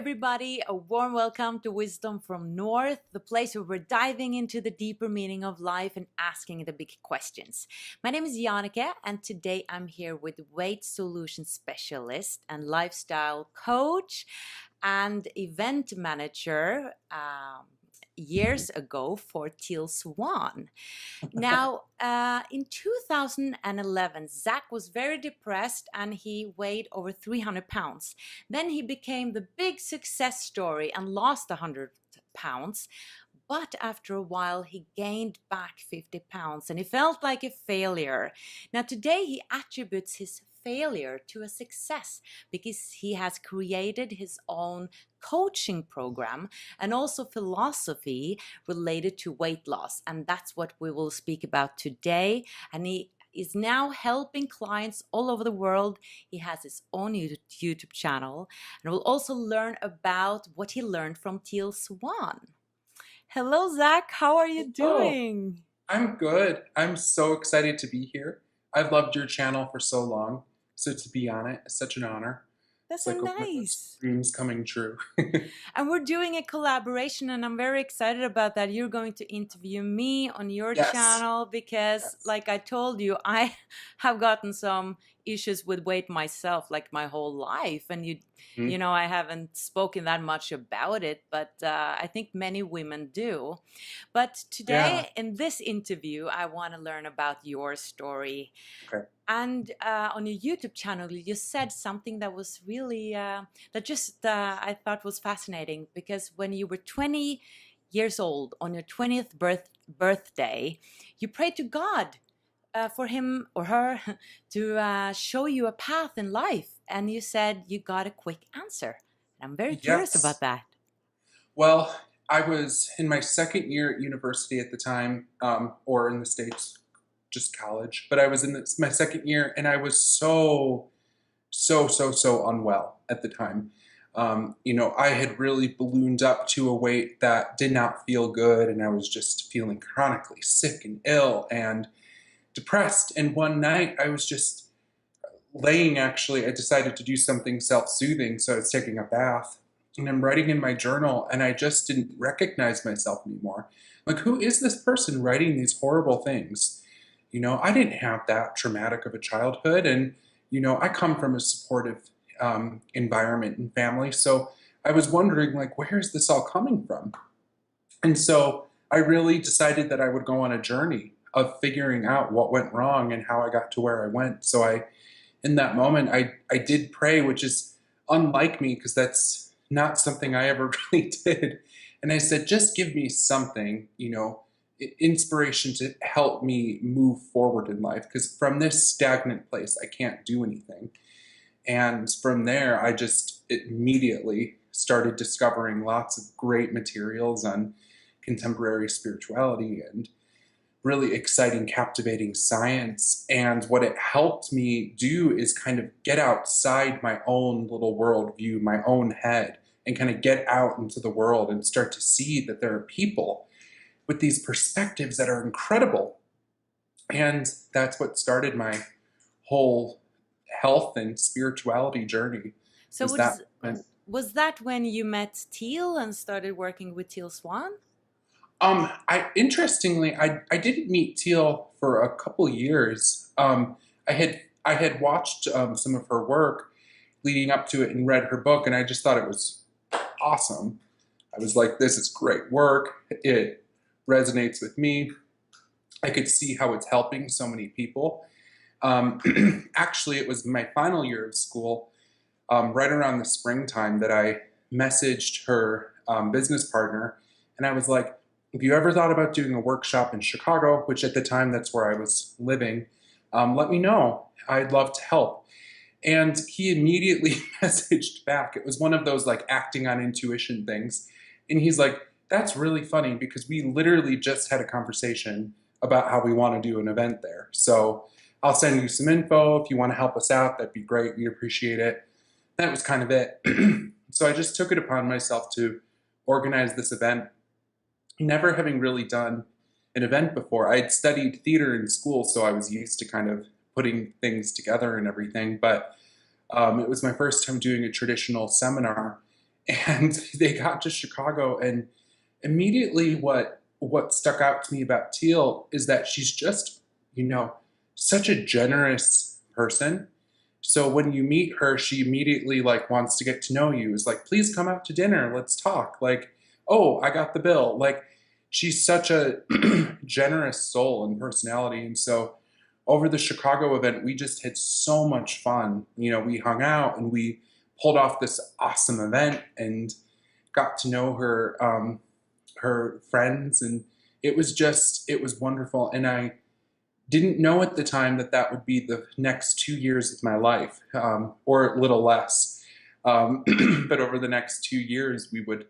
everybody. A warm welcome to Wisdom from North, the place where we're diving into the deeper meaning of life and asking the big questions. My name is Janneke, and today I'm here with weight solution specialist and lifestyle coach and event manager years ago for Teal Swan. Now, in 2011, Zach was very depressed and he weighed over 300 pounds. Then he became the big success story and lost 100 pounds. But after a while, he gained back 50 pounds and he felt like a failure. Now, today, he attributes his failure to a success because he has created his own coaching program and also philosophy related to weight loss. And that's what we will speak about today. And he is now helping clients all over the world. He has his own YouTube channel, and we'll also learn about what he learned from Teal Swan. Hello, Zach. How are you doing? I'm good. I'm so excited to be here. I've loved your channel for so long. So to be on it is such an honor. That's It's so like one of those nice. dreams coming true. And we're doing a collaboration, and I'm very excited about that. You're going to interview me on your Yes. channel because, Yes. like I told you, I have gotten some issues with weight myself, like my whole life. And Mhm. I haven't spoken that much about it, but I think many women do. But Yeah. today, in this interview, I want to learn about your story. Okay. And on your YouTube channel, you said something that was really, I thought was fascinating, because when you were 20 years old, on your 20th birthday, you prayed to God for him or her to show you a path in life. And you said you got a quick answer. I'm very curious about Yes. that. Well, I was in my second year at university at the time, or in the States, just college. But I was in my second year, and I was so unwell at the time. I had really ballooned up to a weight that did not feel good, and I was just feeling chronically sick and ill and depressed. And one night I was just I decided to do something self soothing. So I was taking a bath and I'm writing in my journal, and I just didn't recognize myself anymore. Like, who is this person writing these horrible things? I didn't have that traumatic of a childhood. And, I come from a supportive environment and family. So I was wondering, like, where is this all coming from? And so I really decided that I would go on a journey of figuring out what went wrong and how I got to where I went. So in that moment, I did pray, which is unlike me because that's not something I ever really did. And I said, just give me something, inspiration to help me move forward in life. Because from this stagnant place, I can't do anything. And from there, I just immediately started discovering lots of great materials on contemporary spirituality and really exciting, captivating science. And what it helped me do is kind of get outside my own little worldview, my own head, and kind of get out into the world and start to see that there are people with these perspectives that are incredible. And that's what started my whole health and spirituality journey. So Was that moment. was that when you met Teal and started working with Teal Swan? I didn't meet Teal for a couple years. I had watched some of her work leading up to it and read her book, and I just thought it was awesome. I was like, this is great work. It resonates with me. I could see how it's helping so many people. Actually, it was my final year of school, right around the springtime, that I messaged her business partner, and I was like, if you ever thought about doing a workshop in Chicago, which at the time that's where I was living, let me know. I'd love to help. And he immediately messaged back. It was one of those like acting on intuition things. And he's like, that's really funny because we literally just had a conversation about how we want to do an event there. So I'll send you some info. If you want to help us out, that'd be great. We'd appreciate it. That was kind of it. So I just took it upon myself to organize this event, never having really done an event before. I'd studied theater in school, so I was used to kind of putting things together and everything. But it was my first time doing a traditional seminar, And they got to Chicago, and immediately what stuck out to me about Teal is that she's just, you know, such a generous person. So when you meet her, she immediately like wants to get to know you. Is like, please come out to dinner, let's talk. Like, oh, I got the bill. Like, she's such a generous soul and personality. And so over the Chicago event, we just had so much fun. You know, we hung out and we pulled off this awesome event and got to know her her friends, and it was wonderful. And I didn't know at the time that that would be the next 2 years of my life, or a little less. But over the next 2 years, we would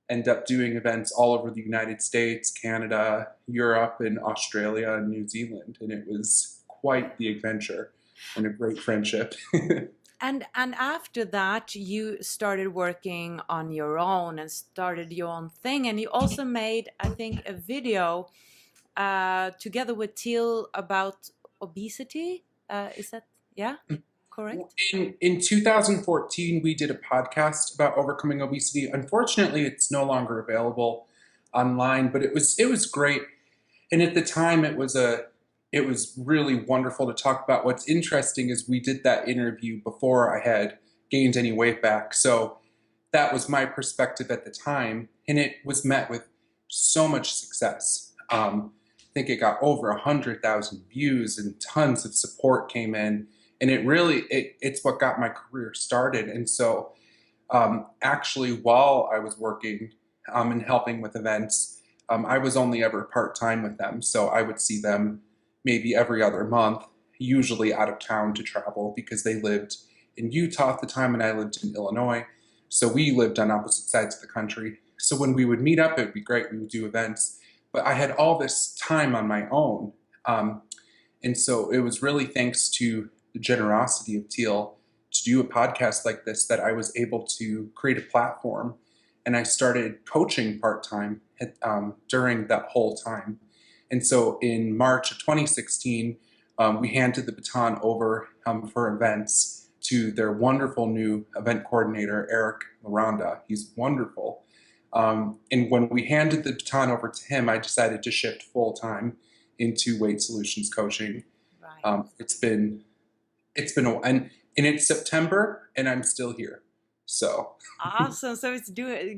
end up doing events all over the United States, Canada, Europe, and Australia and New Zealand. And it was quite the adventure and a great friendship. And after that, you started working on your own and started your own thing, and you also made, I think, a video together with Teal about obesity. Is that, yeah, correct? In 2014, we did a podcast about overcoming obesity. Unfortunately, it's no longer available online, but it was great. And at the time, it was really wonderful to talk about. What's interesting is we did that interview before I had gained any weight back. So that was my perspective at the time, and it was met with so much success. I think it got over 100,000 views, and tons of support came in, and it's what got my career started. And so, actually, while I was working and helping with events, I was only ever part time with them, so I would see them maybe every other month, usually out of town to travel because they lived in Utah at the time and I lived in Illinois. So we lived on opposite sides of the country. So when we would meet up, it would be great. We would do events. But I had all this time on my own. And so it was really thanks to the generosity of Teal to do a podcast like this that I was able to create a platform. And I started coaching part time during that whole time. And so in March of 2016, we handed the baton over for events to their wonderful new event coordinator, Eric Laranda. He's wonderful. And when we handed the baton over to him, I decided to shift full time into weight solutions coaching. Right. And it's September, and I'm still here. So Awesome. So it's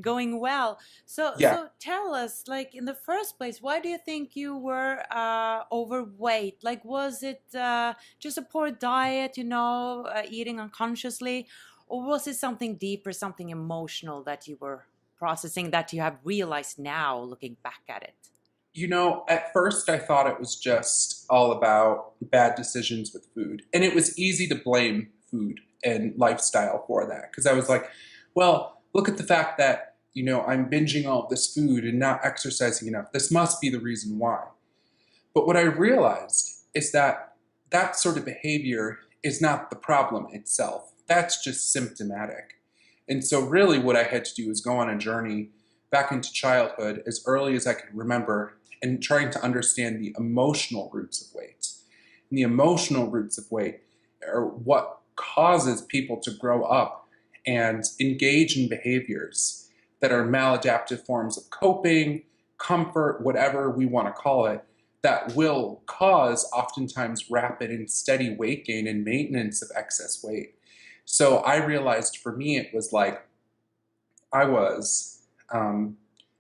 going well. So yeah, so tell us, like in the first place, why do you think you were overweight? Like, was it just a poor diet, eating unconsciously, or was it something deeper, something emotional that you were processing that you have realized now, looking back at it? at first I thought it was just all about bad decisions with food. And it was easy to blame food and lifestyle for that because I was like, well, look at the fact that, I'm binging all of this food and not exercising enough. This must be the reason why. But what I realized is that that sort of behavior is not the problem itself. That's just symptomatic. And so, really, what I had to do is go on a journey back into childhood as early as I could remember and trying to understand the emotional roots of weight. And the emotional roots of weight are what causes people to grow up and engage in behaviors that are maladaptive forms of coping, comfort, whatever we want to call it, that will cause oftentimes rapid and steady weight gain and maintenance of excess weight. So I realized for me, it was like I was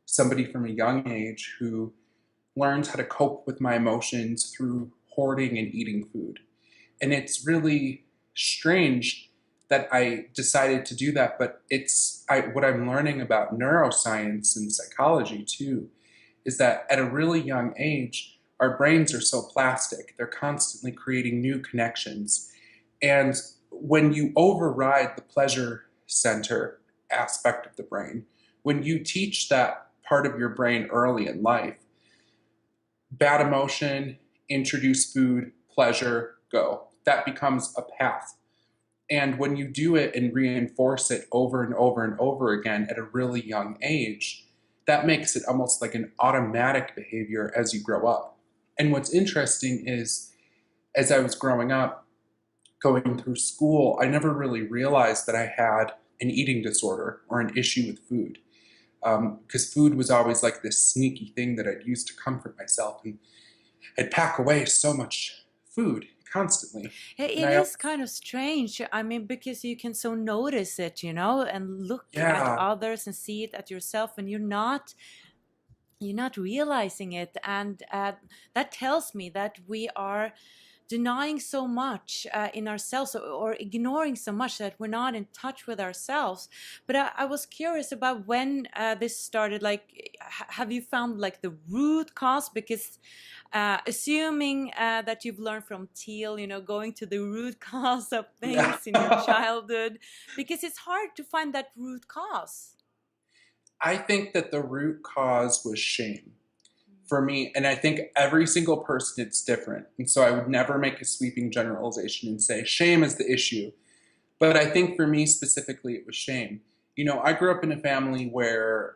somebody from a young age who learned how to cope with my emotions through hoarding and eating food. And it's really strange that I decided to do that, but what I'm learning about neuroscience and psychology too is that at a really young age, our brains are so plastic. They're constantly creating new connections. And when you override the pleasure center aspect of the brain, when you teach that part of your brain early in life, bad emotion, introduce food, pleasure, go. That becomes a path. And when you do it and reinforce it over and over and over again at a really young age, that makes it almost like an automatic behavior as you grow up. And what's interesting is, as I was growing up, going through school, I never really realized that I had an eating disorder or an issue with food. Because food was always like this sneaky thing that I'd use to comfort myself. And I'd pack away so much food constantly. And It I, is kind of strange. I mean, because you can so notice it, and look at yeah, others and see it at yourself, and you're not realizing it, and that tells me that we are denying so much in ourselves, or ignoring so much that we're not in touch with ourselves. But I was curious about when this started. Like, have you found like the root cause? Because assuming that you've learned from Teal, going to the root cause of yeah. things in your childhood, because it's hard to find that root cause. I think that the root cause was shame for me. And I think every single person, it's different. And so I would never make a sweeping generalization and say shame is the issue. But I think for me specifically, it was shame. I grew up in a family where,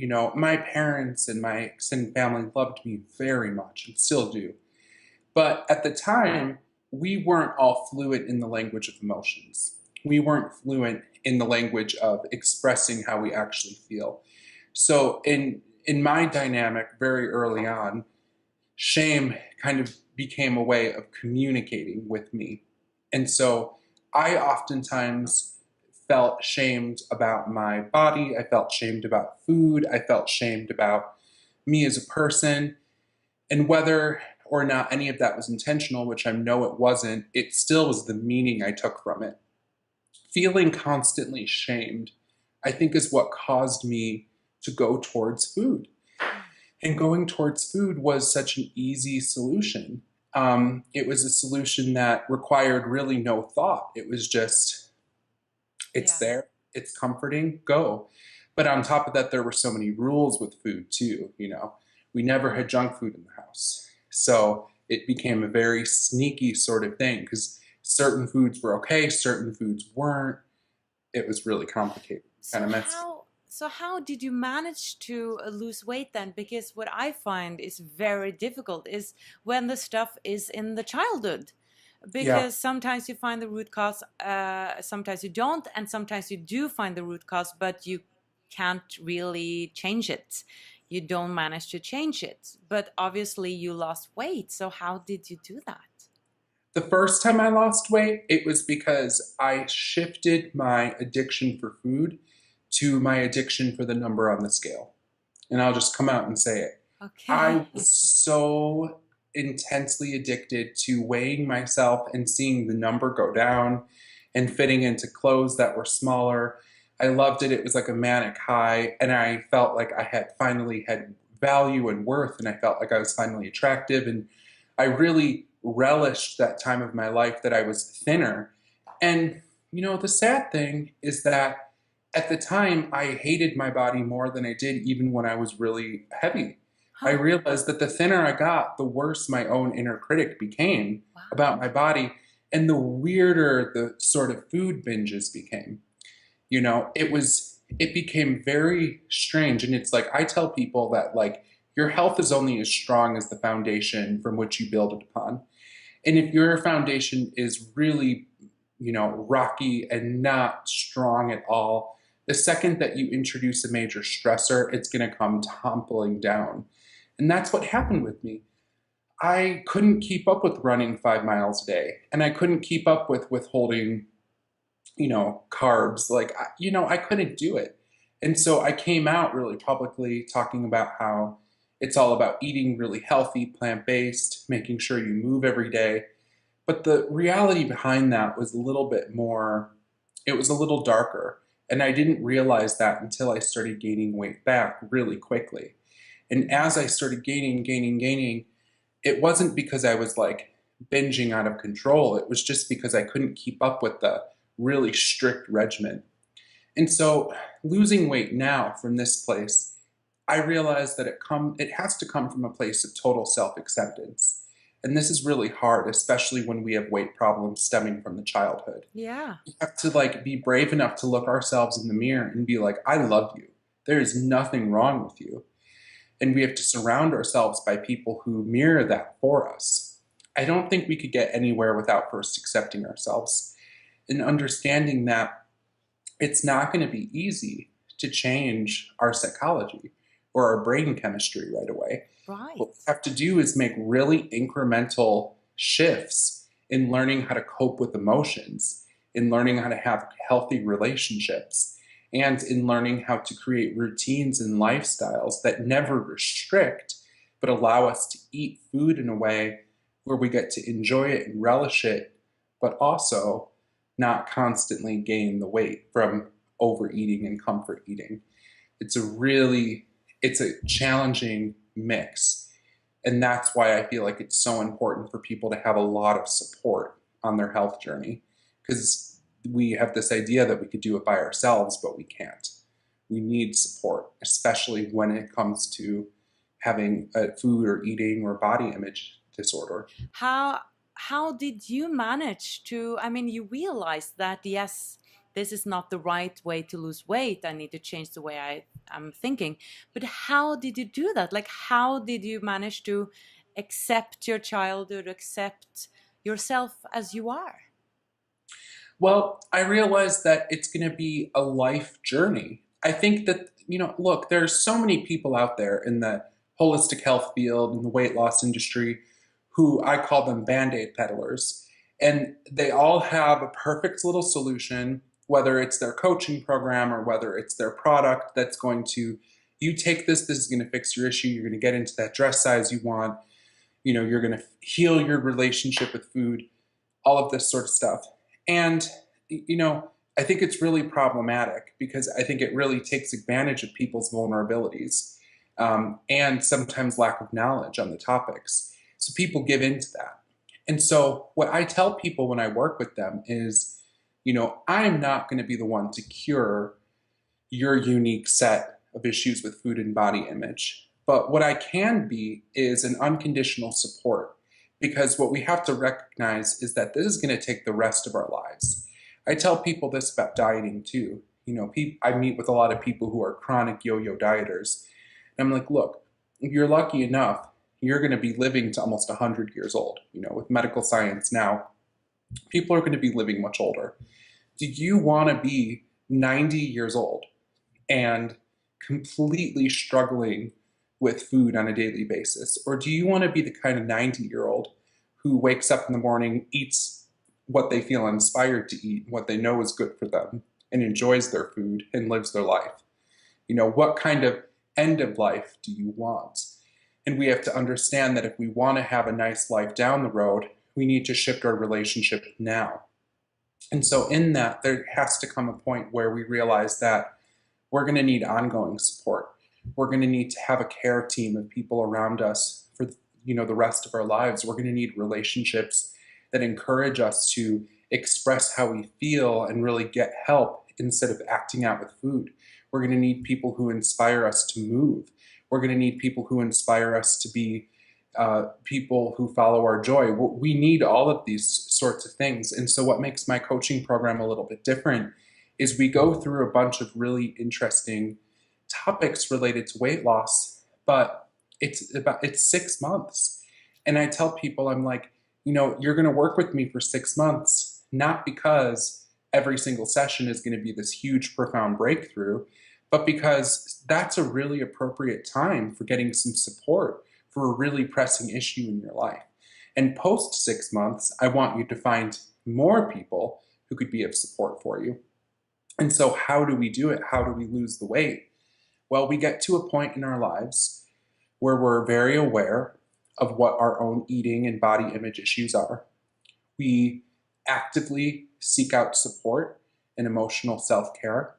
my parents and my extended family loved me very much and still do. But at the time, we weren't all fluent in the language of emotions. We weren't fluent in the language of expressing how we actually feel. So in my dynamic very early on, shame kind of became a way of communicating with me. And so I oftentimes felt shamed about my body. I felt shamed about food. I felt shamed about me as a person. And whether or not any of that was intentional, which I know it wasn't, it still was the meaning I took from it. Feeling constantly shamed, I think, is what caused me to go towards food. And going towards food was such an easy solution. It was a solution that required really no thought. It was just, it's Yeah. there, it's comforting, go. But on top of that, there were so many rules with food too. We never had junk food in the house. So it became a very sneaky sort of thing because certain foods were okay, certain foods weren't. It was really complicated, kind So of messy. how did you manage to lose weight then? Because what I find is very difficult is when the stuff is in the childhood. Yeah. Because sometimes you find the root cause, sometimes you don't, and sometimes you do find the root cause, but you can't really change it. You don't manage to change it. But obviously you lost weight. So how did you do that? The first time I lost weight, it was because I shifted my addiction for food to my addiction for the number on the scale. And I'll just come out and say it. I Okay. was so intensely addicted to weighing myself and seeing the number go down and fitting into clothes that were smaller. I loved it. It was like a manic high. And I felt like I had finally had value and worth. And I felt like I was finally attractive. And I really relished that time of my life that I was thinner. And, the sad thing is that at the time, I hated my body more than I did even when I was really heavy. I Huh. realized that the thinner I got, the worse my own inner critic became about Wow. my body, and the weirder the sort of food binges became. It became very strange. And it's like I tell people that like your health is only as strong as the foundation from which you build it upon. And if your foundation is really, rocky and not strong at all, the second that you introduce a major stressor, it's going to come toppling down. And that's what happened with me. I couldn't keep up with running 5 miles a day, and I couldn't keep up with withholding, carbs. Like, I couldn't do it. And so I came out really publicly talking about how it's all about eating really healthy, plant based, making sure you move every day. But the reality behind that was a little bit more, it was a little darker. And I didn't realize that until I started gaining weight back really quickly. And as I started gaining, it wasn't because I was like binging out of control. It was just because I couldn't keep up with the really strict regimen. And so losing weight now from this place, I realized that it has to come from a place of total self-acceptance. And this is really hard, especially when we have weight problems stemming from the childhood. Yeah. We have to like be brave enough to look ourselves in the mirror and be like, I love you. There is nothing wrong with you. And we have to surround ourselves by people who mirror that for us. I don't think we could get anywhere without first accepting ourselves and understanding that it's not going to be easy to change our psychology or our brain chemistry right away. What Right. we have to do is make really incremental shifts in learning how to cope with emotions, in learning how to have healthy relationships, and in learning how to create routines and lifestyles that never restrict, but allow us to eat food in a way where we get to enjoy it and relish it, but also not constantly gain the weight from overeating and comfort eating. It's a really it's a challenging mix. And that's why I feel like it's so important for people to have a lot of support on their health journey, because we have this idea that we could do it by ourselves, but we can't. We need support, especially when it comes to having a food or eating or body image disorder. how how did you manage to, I mean, you realized that yes, this is not the right way to lose weight, I need to change the way I'm thinking, but how did you do that? Like, how did you manage to accept your childhood, accept yourself as you are? Well, I realize that it's going to be a life journey. I think that, look, there's so many people out there in the holistic health field and the weight loss industry who I call them band aid peddlers. And they all have a perfect little solution, whether it's their coaching program or whether it's their product that's going to, you take this is going to fix your issue. You're going to get into that dress size you want. You're going to heal your relationship with food, all of this sort of stuff. And, I think it's really problematic because I think it really takes advantage of people's vulnerabilities, and sometimes lack of knowledge on the topics. So people give into that. And so what I tell people when I work with them is, I'm not going to be the one to cure your unique set of issues with food and body image. But what I can be is an unconditional support, because what we have to recognize is that this is going to take the rest of our lives. I tell people this about dieting too. I meet with a lot of people who are chronic yo-yo dieters. And I'm like, look, if you're lucky enough, you're going to be living to almost 100 years old. With medical science now, people are going to be living much older. Do you want to be 90 years old and completely struggling with food on a daily basis? Or do you want to be the kind of 90-year-old who wakes up in the morning, eats what they feel inspired to eat, what they know is good for them, and enjoys their food and lives their life? What kind of end of life do you want? And we have to understand that if we want to have a nice life down the road, we need to shift our relationship now. And so in that, there has to come a point where we realize that we're going to need ongoing support. We're going to need to have a care team of people around us for the rest of our lives. We're going to need relationships that encourage us to express how we feel and really get help instead of acting out with food. We're going to need people who inspire us to move. We're going to need people who inspire us to be people who follow our joy. We need all of these sorts of things. And so what makes my coaching program a little bit different is we go through a bunch of really interesting topics related to weight loss, but it's 6 months. And I tell people, I'm like, you're going to work with me for 6 months, not because every single session is going to be this huge, profound breakthrough, but because that's a really appropriate time for getting some support for a really pressing issue in your life. And post 6 months, I want you to find more people who could be of support for you. And so how do we do it? How do we lose the weight? Well, we get to a point in our lives where we're very aware of what our own eating and body image issues are. We actively seek out support and emotional self-care.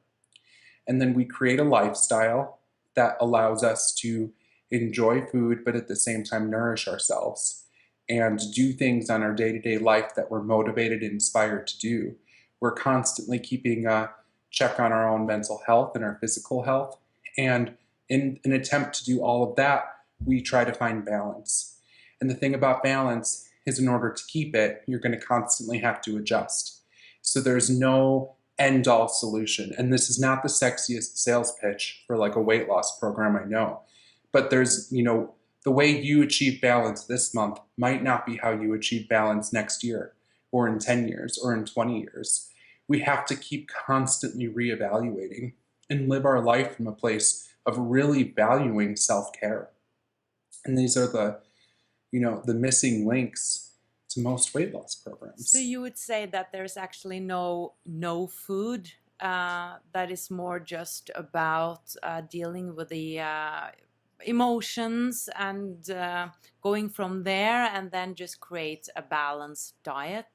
And then we create a lifestyle that allows us to enjoy food, but at the same time nourish ourselves and do things on our day-to-day life that we're motivated and inspired to do. We're constantly keeping a check on our own mental health and our physical health. And in an attempt to do all of that, we try to find balance. And the thing about balance is, in order to keep it, you're going to constantly have to adjust. So there's no end-all solution. And this is not the sexiest sales pitch for like a weight loss program, I know. But there's, the way you achieve balance this month might not be how you achieve balance next year or in 10 years or in 20 years. we have to keep constantly reevaluating and live our life from a place of really valuing self-care. And these are the missing links to most weight loss So programs. you would say that there's actually no food that is more just about dealing with the emotions and going from there and then just create a balanced diet?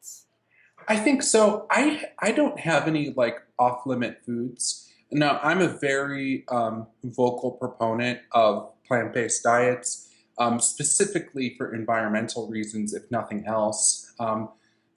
I think so. I don't have any like off limit foods. Now, I'm a very vocal proponent of plant based diets, specifically for environmental reasons, if nothing else,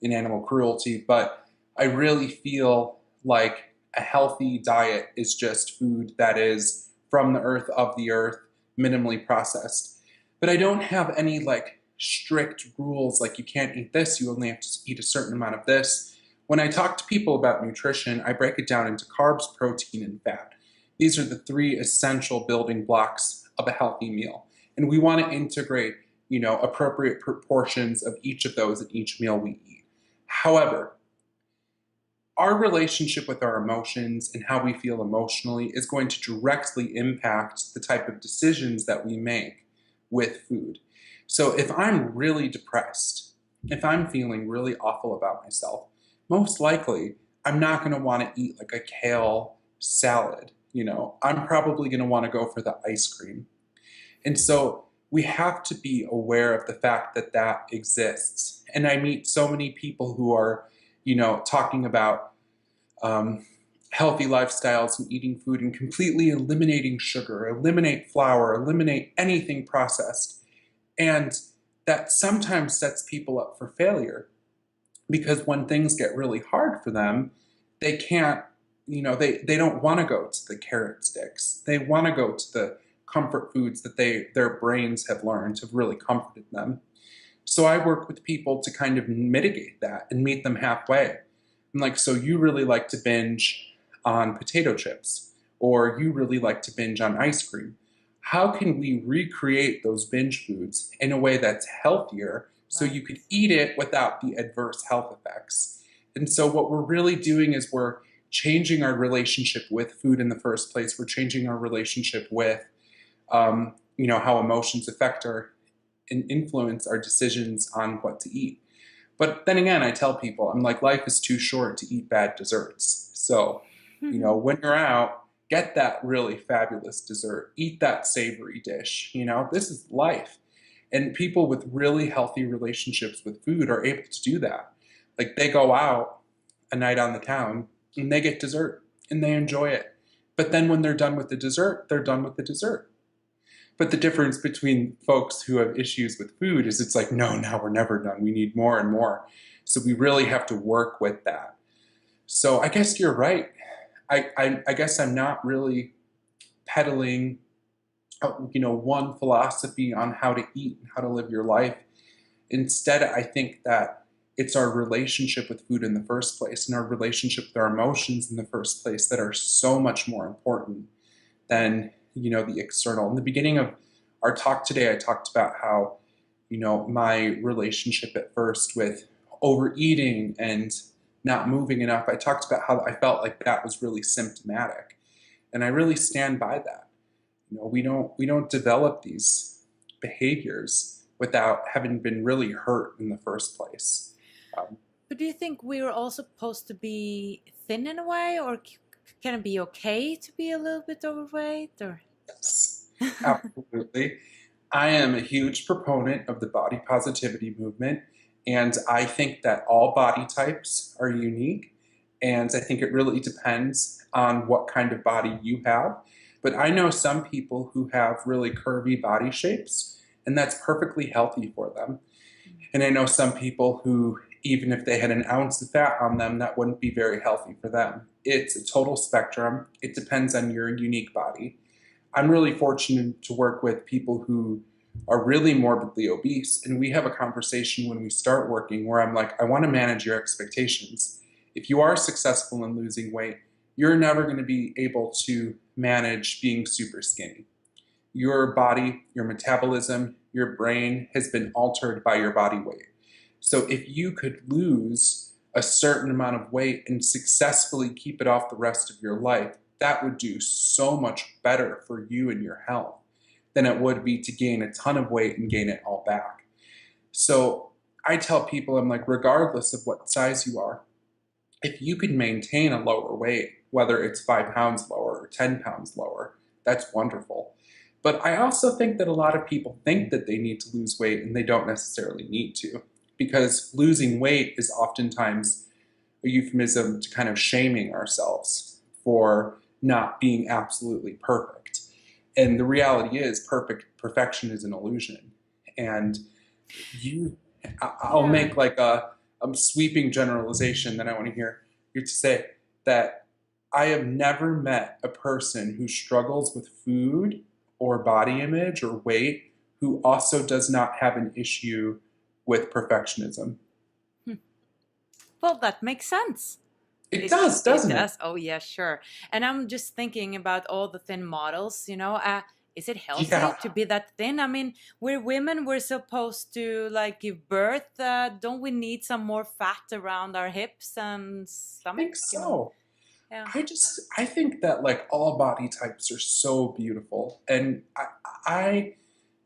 in animal cruelty. But I really feel like a healthy diet is just food that is from the earth, minimally processed. But I don't have any like strict rules like you can't eat this, you only have to eat a certain amount of this. When I talk to people about nutrition, I break it down into carbs, protein, and fat. These are the three essential building blocks of a healthy meal. And we want to integrate, appropriate proportions of each of those in each meal we eat. However, our relationship with our emotions and how we feel emotionally is going to directly impact the type of decisions that we make with food. So if I'm really depressed, if I'm feeling really awful about myself, most likely I'm not going to want to eat like a kale salad. I'm probably going to want to go for the ice cream. And so we have to be aware of the fact that that exists. And I meet so many people who are, talking about healthy lifestyles and eating food and completely eliminating sugar, eliminate flour, eliminate anything processed. And that sometimes sets people up for failure because when things get really hard for them, they can't, they don't want to go to the carrot sticks. They want to go to the comfort foods that their brains have learned have really comforted them. So I work with people to kind of mitigate that and meet them halfway. I'm like, so you really like to binge on potato chips, or you really like to binge on ice cream. How can we recreate those binge foods in a way that's healthier so Right. you could eat it without the adverse health effects? And so what we're really doing is we're changing our relationship with food in the first place. We're changing our relationship with, how emotions affect our and influence our decisions on what to eat. But then again, I tell people, I'm like, life is too short to eat bad desserts. So, when you're out, get that really fabulous dessert, eat that savory dish. This is life. And people with really healthy relationships with food are able to do that. Like they go out a night on the town and they get dessert and they enjoy it. But then when they're done with the dessert, they're done with the dessert. But the difference between folks who have issues with food is it's like, no, now we're never done. We need more and more. So we really have to work with that. So I guess you're right. I guess I'm not really peddling, one philosophy on how to eat and how to live your life. Instead, I think that it's our relationship with food in the first place and our relationship with our emotions in the first place that are so much more important than the external. In the beginning of our talk today, I talked about how my relationship at first with overeating and not moving enough. I talked about how I felt like that was really symptomatic, and I really stand by that. We don't develop these behaviors without having been really hurt in the first place. Um, But do you think we're all supposed to be thin in a way, or can it be okay to be a little bit overweight? Or yes, absolutely. I am a huge proponent of the body positivity movement, and I think that all body types are unique, and I think it really depends on what kind of body you have. But I know some people who have really curvy body shapes, and that's perfectly healthy for them. And I know some people who, even if they had an ounce of fat on them, that wouldn't be very healthy for them. It's a total spectrum. It depends on your unique body. I'm really fortunate to work with people who are really morbidly obese. And we have a conversation when we start working where I'm like, I want to manage your expectations. If you are successful in losing weight, you're never going to be able to manage being super skinny. Your body, your metabolism, your brain has been altered by your body weight. So if you could lose a certain amount of weight and successfully keep it off the rest of your life, that would do so much better for you and your health than it would be to gain a ton of weight and gain it all back. So I tell people, I'm like, regardless of what size you are, if you can maintain a lower weight, whether it's 5 pounds lower or 10 pounds lower, that's wonderful. But I also think that a lot of people think that they need to lose weight and they don't necessarily need to, because losing weight is oftentimes a euphemism to kind of shaming ourselves for not being absolutely perfect. And the reality is, perfection is an illusion. And you, I'll Yeah. make like a sweeping generalization that I want to hear you to say that I have never met a person who struggles with food or body image or weight who also does not have an issue with perfectionism. Hmm. Well, that makes sense. It It does, it doesn't it? does. Oh yeah, sure. And I'm just thinking about all the thin models, you know. Is it healthy Yeah, to be that thin? I mean, we're women, we're supposed to like give birth. Don't we need some more fat around our hips and I stomach? think And so. yeah. I think that like all body types are so beautiful, and I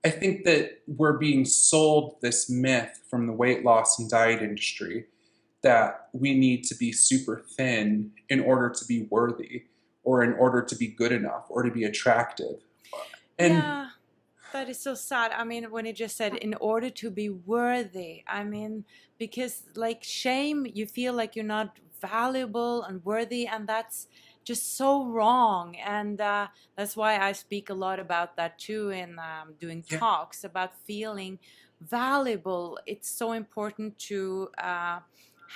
I think that we're being sold this myth from the weight loss and diet industry that we need to be super thin in order to be worthy or in order to be good enough or to be attractive. And Yeah, that is so sad. I mean, when he just said in order to be worthy, I mean, because like shame, you feel like you're not valuable and worthy, and that's just so wrong. And that's why I speak a lot about that too in doing yeah, talks about feeling valuable. It's so important to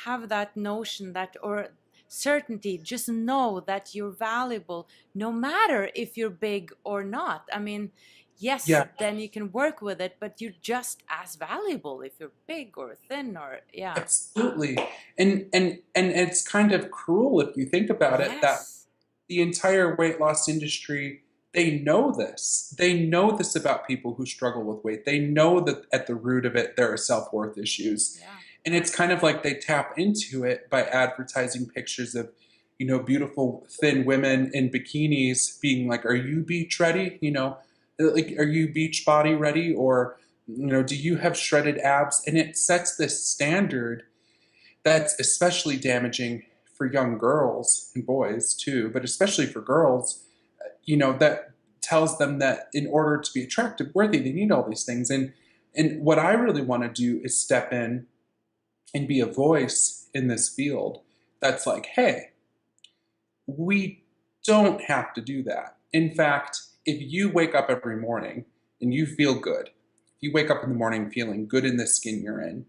have that notion that, or certainty, just know that you're valuable no matter if you're big or not. I mean, yes, yeah, then you can work with it, but you're just as valuable if you're big or thin or, yeah. absolutely. And it's kind of cruel if you think about it that Yes. the entire weight loss industry, they know this. They know this about people who struggle with weight. They know that at the root of it, there are self worth issues. Yeah. And it's kind of like they tap into it by advertising pictures of, beautiful thin women in bikinis being like, are you beach ready? Like, are you beach body ready? Or, do you have shredded abs? And it sets this standard that's especially damaging for young girls and boys too, but especially for girls, that tells them that in order to be attractive, worthy, they need all these things. And what I really want to do is step in and be a voice in this field that's like, hey, we don't have to do that. In fact, if you wake up every morning and you feel good, if you wake up in the morning feeling good in the skin you're in,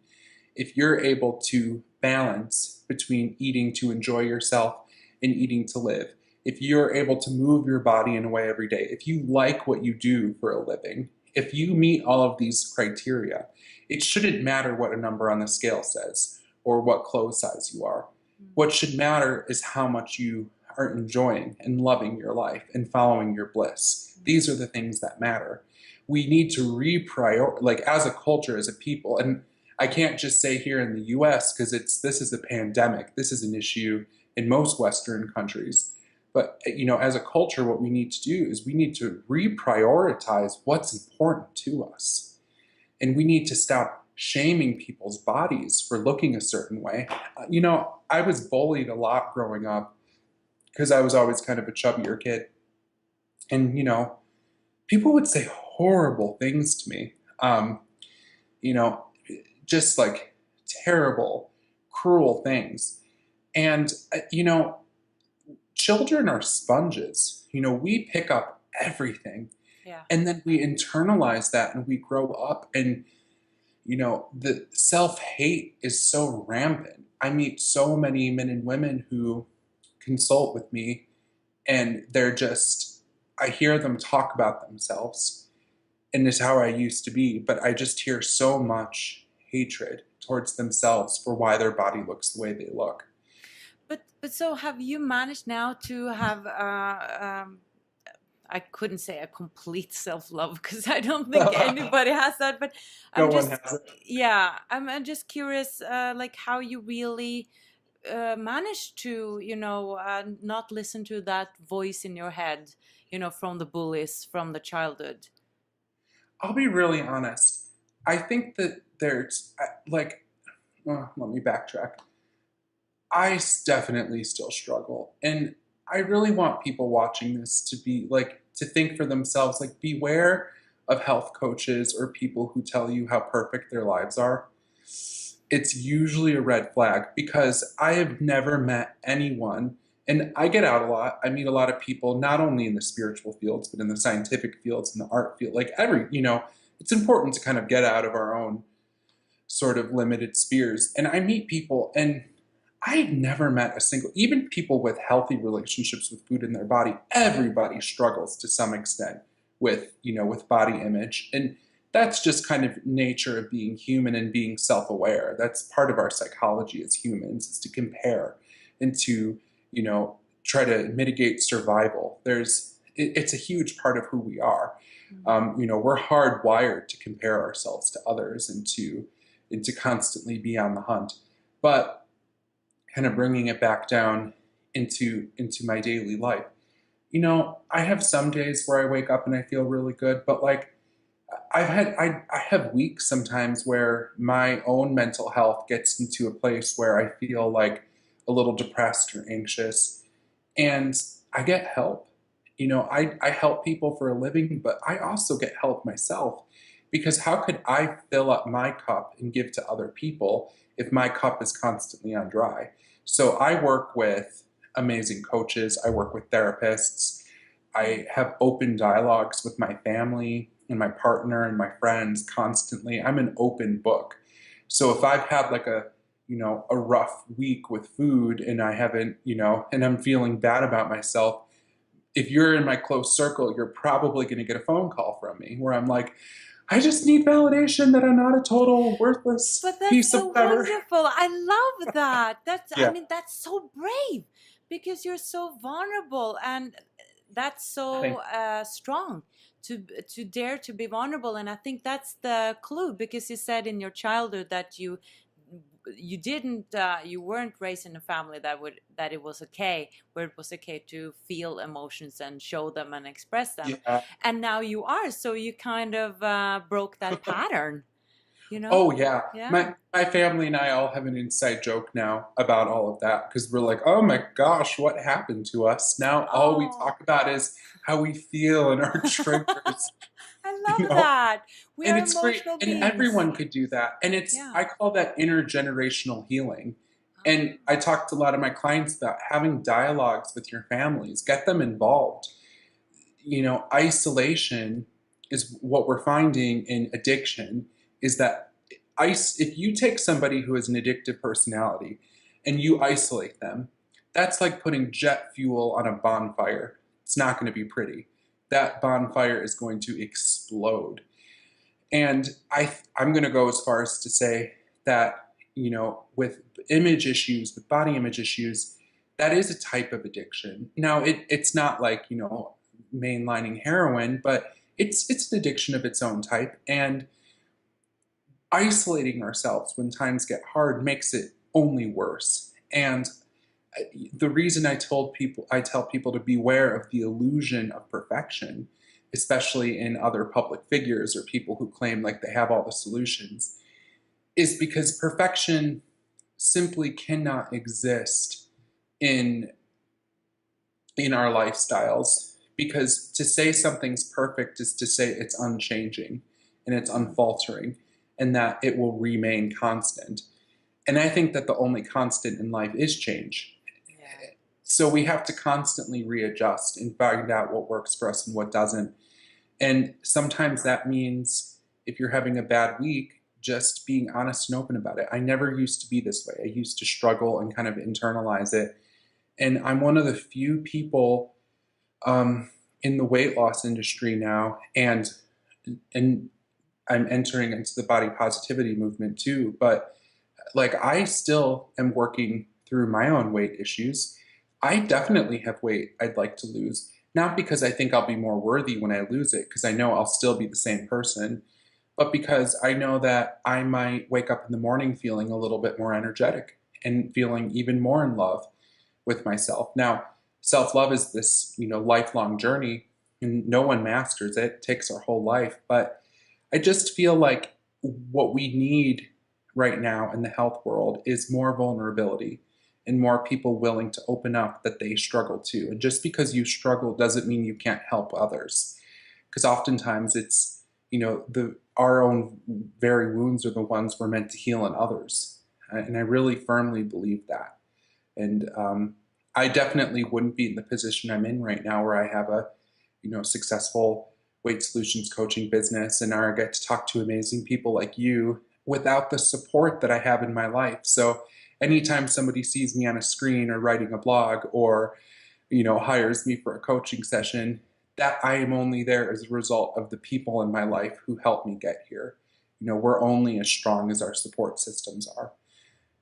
if you're able to balance between eating to enjoy yourself and eating to live, if you're able to move your body in a way every day, if you like what you do for a living, if you meet all of these criteria, it shouldn't matter what a number on the scale says or what clothes size you are. Mm. What should matter is how much you are enjoying and loving your life and following your bliss. Mm. These are the things that matter. We need to reprioritize, like as a culture, as a people, and I can't just say here in the US because this is a pandemic. This is an issue in most Western countries. But as a culture, what we need to do is we need to reprioritize what's important to us. And we need to stop shaming people's bodies for looking a certain way. I was bullied a lot growing up because I was always kind of a chubbier kid. And, people would say horrible things to me. You know, just like terrible, cruel things. And, children are sponges. We pick up everything Yeah. and then we internalize that and we grow up and, the self hate is so rampant. I meet so many men and women who consult with me and I hear them talk about themselves and it's how I used to be, but I just hear so much hatred towards themselves for why their body looks the way they look. But so have you managed now to have I couldn't say a complete self-love because I don't think No anybody has that, but I'm one just, has it. yeah, I'm just curious, like how you really managed to, not listen to that voice in your head, from the bullies from the childhood? I'll be really honest. I think that like, let me backtrack. Definitely still struggle. And I really want people watching this to be like, to think for themselves, like, beware of health coaches or people who tell you how perfect their lives are. It's usually a red flag because I have never met anyone, and I get out a lot. I meet a lot of people, not only in the spiritual fields, but in the scientific fields, in the art field. Like, it's important to kind of get out of our own sort of limited spheres. And I meet people, and I've never met a single, even people with healthy relationships with food in their body, everybody struggles to some extent with body image. And that's just kind of nature of being human and being self-aware. That's part of our psychology as humans, is to compare and to, try to mitigate survival. It's a huge part of who we are. We're hardwired to compare ourselves to others and to constantly be on the hunt. But kind of bringing it back down into my daily life. I have some days where I wake up and I feel really good, but like I have weeks sometimes where my own mental health gets into a place where I feel like a little depressed or anxious, and I get help. I help people for a living, but I also get help myself, because how could I fill up my cup and give to other people if my cup is constantly on dry? So I work with amazing coaches, I work with therapists, I have open dialogues with my family and my partner and my friends constantly. I'm an open book. So if I've had like a rough week with food and I haven't, and I'm feeling bad about myself, if you're in my close circle, you're probably going to get a phone call from me where I'm like, I just need validation that I'm not a total worthless But that's piece of so whatever. wonderful. I love that. I Yeah. mean, that's so brave because you're so vulnerable, and that's so Thank strong to dare to be vulnerable. And I think that's the clue, because you said in your childhood that you didn't you weren't raised in a family that it was okay, where it was okay to feel emotions and show them and express them, Yeah. and now you are, so you kind of broke that pattern, Oh yeah. yeah. My family and I all have an inside joke now about all of that, because we're like, oh my gosh, what happened to us? Now all we Oh. talk about is how we feel and our triggers, I you love know? that. We And are it's great. emotional And beings. everyone could do that. And Yeah. I call that intergenerational healing. And Ah. I talk to a lot of my clients about having dialogues with your families, get them involved. Isolation is what we're finding in addiction, is that if you take somebody who has an addictive personality and you isolate them, that's like putting jet fuel on a bonfire. It's not going to be pretty. That bonfire is going to explode. And I'm going to go as far as to say that, with image issues, with body image issues, that is a type of addiction. Now, it's not like, mainlining heroin, but it's an addiction of its own type. And isolating ourselves when times get hard makes it only worse. And the reason I tell people to beware of the illusion of perfection, especially in other public figures or people who claim like they have all the solutions, is because perfection simply cannot exist in in our lifestyles. Because to say something's perfect is to say it's unchanging and it's unfaltering and that it will remain constant. And I think that the only constant in life is change. Yeah. So we have to constantly readjust and find out what works for us and what doesn't. And sometimes that means, if you're having a bad week, just being honest and open about it. I never used to be this way. I used to struggle and kind of internalize it. And I'm one of the few people in the weight loss industry now, and I'm entering into the body positivity movement too. But like, I still am working through my own weight issues. I definitely have weight I'd like to lose, not because I think I'll be more worthy when I lose it, because I know I'll still be the same person, but because I know that I might wake up in the morning feeling a little bit more energetic. and feeling even more in love with myself. Now, self-love is this, lifelong journey, and no one masters it. It takes our whole life. But I just feel like what we need right now in the health world is more vulnerability and more people willing to open up that they struggle too. And just because you struggle doesn't mean you can't help others. Because oftentimes it's, our own very wounds are the ones we're meant to heal in others. And I really firmly believe that. And I definitely wouldn't be in the position I'm in right now where I have a, successful weight solutions coaching business and I get to talk to amazing people like you without the support that I have in my life. So anytime somebody sees me on a screen or writing a blog or, hires me for a coaching session, that I am only there as a result of the people in my life who helped me get here. We're only as strong as our support systems are.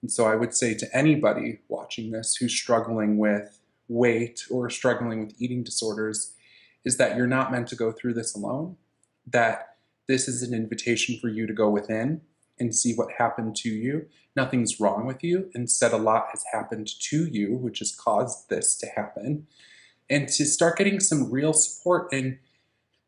And so I would say to anybody watching this who's struggling with weight or struggling with eating disorders is that you're not meant to go through this alone, that this is an invitation for you to go within and see what happened to you. Nothing's wrong with you. Instead, a lot has happened to you, which has caused this to happen. And to start getting some real support and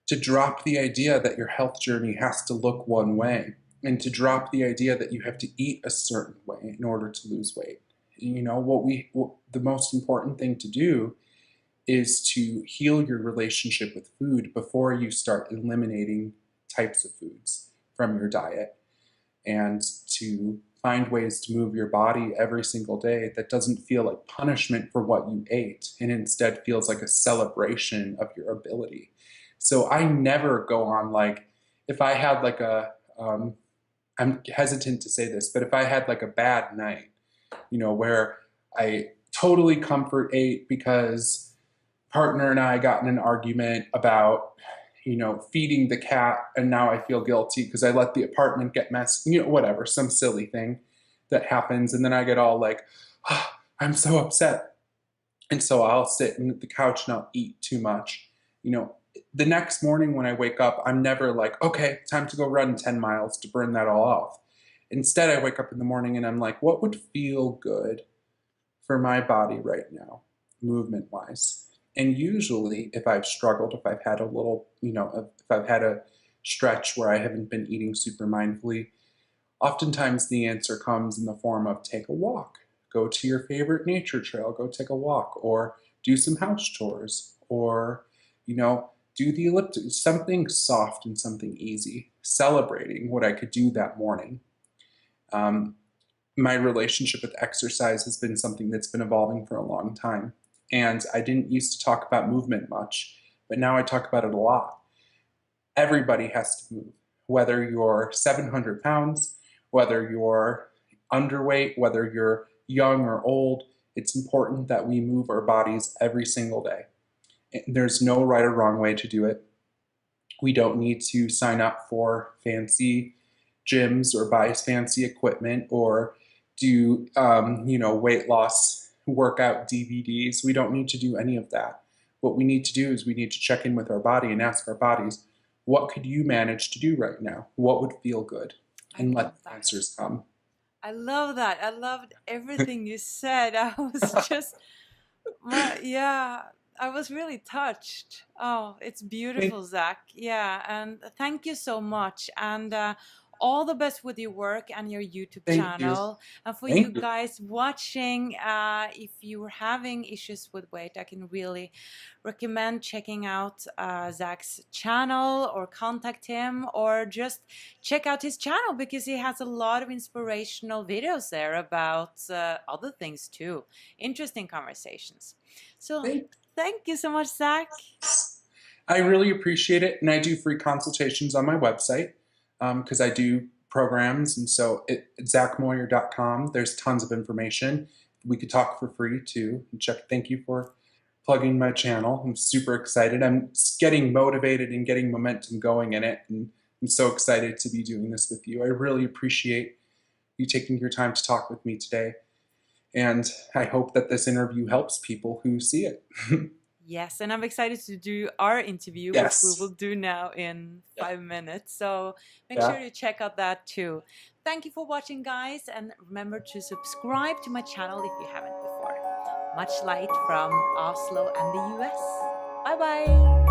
to drop the idea that your health journey has to look one way and to drop the idea that you have to eat a certain way in order to lose weight. The most important thing to do is to heal your relationship with food before you start eliminating types of foods from your diet, and to find ways to move your body every single day that doesn't feel like punishment for what you ate and instead feels like a celebration of your ability. So I never go on if I had I'm hesitant to say this, but if I had a bad night, where I totally comfort ate because partner and I got in an argument about, feeding the cat, and now I feel guilty because I let the apartment get messed, whatever, some silly thing that happens. And then I get all oh, I'm so upset. And so I'll sit on the couch and I'll eat too much. The next morning when I wake up, I'm never okay, time to go run 10 miles to burn that all off. Instead, I wake up in the morning and I'm like, what would feel good for my body right now, movement wise? And usually if I've struggled, if I've had a little, if I've had a stretch where I haven't been eating super mindfully, oftentimes the answer comes in the form of take a walk, go to your favorite nature trail, go take a walk, or do some house chores, or, do the elliptical, something soft and something easy, celebrating what I could do that morning. My relationship with exercise has been something that's been evolving for a long time. And I didn't used to talk about movement much, but now I talk about it a lot. Everybody has to move, whether you're 700 pounds, whether you're underweight, whether you're young or old. It's important that we move our bodies every single day. There's no right or wrong way to do it. We don't need to sign up for fancy gyms or buy fancy equipment or do, weight loss workout DVDs. We don't need to do any of that. What we need to do is we need to check in with our body and ask our bodies, what could you manage to do right now? What would feel good? And let the answers come. I love that. I loved everything you said. I was just, yeah, I was really touched. Oh, it's beautiful, Zach. Yeah, and thank you so much. And all the best with your work and your YouTube channel. And for you guys watching, if you're having issues with weight, I can really recommend checking out Zach's channel, or contact him, or just check out his channel because he has a lot of inspirational videos there about other things too. Interesting conversations. So thank you so much, Zach. I really appreciate it. And I do free consultations on my website because I do programs. And so zachmoyer.com, there's tons of information. We could talk for free too. And thank you for plugging my channel. I'm super excited. I'm getting motivated and getting momentum going in it. And I'm so excited to be doing this with you. I really appreciate you taking your time to talk with me today. And I hope that this interview helps people who see it. Yes, and I'm excited to do our interview, which we will do now in 5 minutes. So make sure you check out that too. Thank you for watching, guys, and remember to subscribe to my channel if you haven't before. Much light from Oslo and the US. Bye bye.